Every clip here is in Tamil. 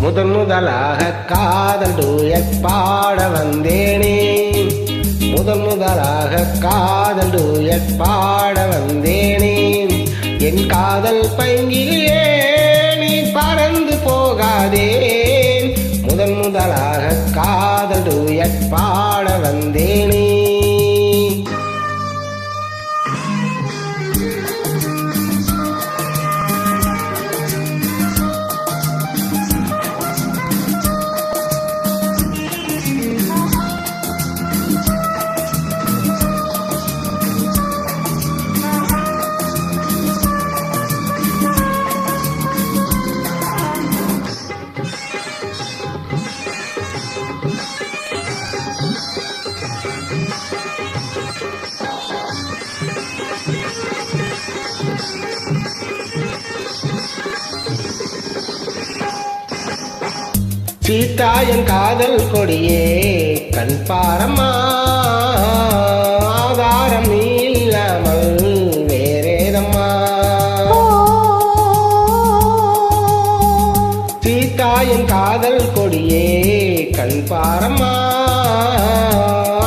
முதன் முதலாக காதல் டூயட் பாட வந்தேனே, முதன் முதலாக காதல் டூயட் பாட வந்தேனே. என் காதல் பைங்கிலே நீ பறந்து போகாதே, முதன் முதலாக காதல் டூயட் பாட வந்தேனே. சீதா என் காதல் கொடியே கண் பாரம்மா, ஆதாரம் நீ இல்லாமல் வேறேதம்மா. சீதா என் காதல் கொடியே கண் பாரம்மா,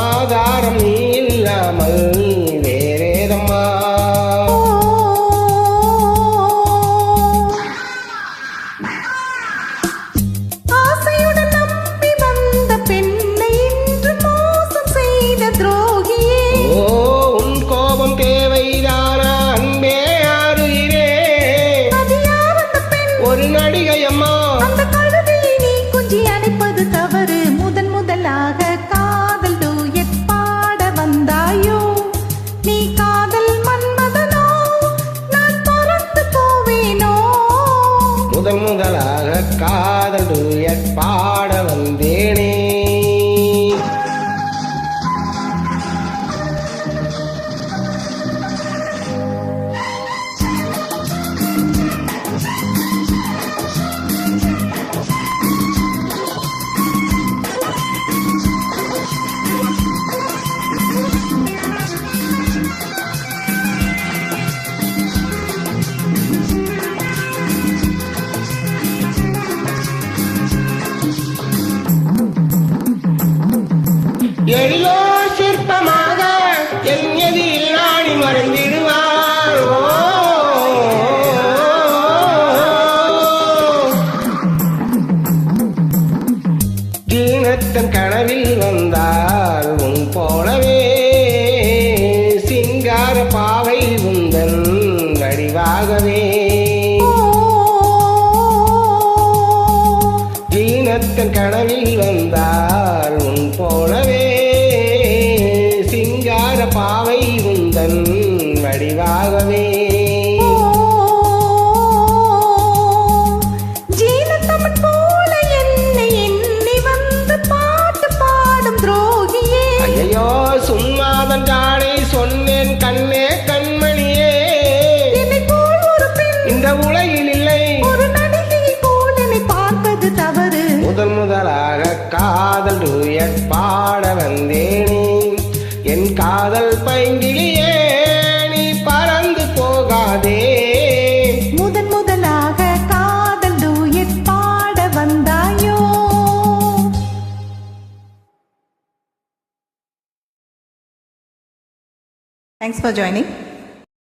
ஆதாரம் நீ இல்லாமல் வேறேதம்மா. ஒரு நடிகை அம்மா, அந்த கழுதையை நீ கொஞ்சி அணைப்பது தவறு. முதன் முதலாக காதல் டூயட் பாட வந்தாயோ, நீ காதல் மன்மதனோ, நான் பறந்து போவேனோ. முதன் முதலாக காதல் டூயட் பாட வந்தேனே. எழிலோ சிற்பமாக என் எதில் நாடி மறைந்திடுவார். ஜீனத்தன் கனவில் வந்தால் உன் போலவே, சிங்கார பாவை உந்தன் வடிவாகவே. ஜீனத்தன் கனவில் வந்தால் உன் போலவே, சிங்கார பாவை உந்தன் வடிவாகவே. ஜீனத்தமன் போல என்னை எண்ணி வந்து பாட்டு பாடும் துரோகியே. ஐயோ சும்மாதன் ஜாடை சொன்னேன் கண்ணே கண்மணியே, என்னை போல் ஒரு பெண் இந்த உலகில் இல்லை, ஒரு நடிகையை போல் என்னை பார்ப்பது தவறு. முதன் முதலாக காதல் டூயட் பாட வந்தேனே. என் காதல் பைங்கிலியே நீ பறந்து போகாதே, முதன் முதலாக காதல் டூயட் பாட வந்தாயோ. Thanks for joining.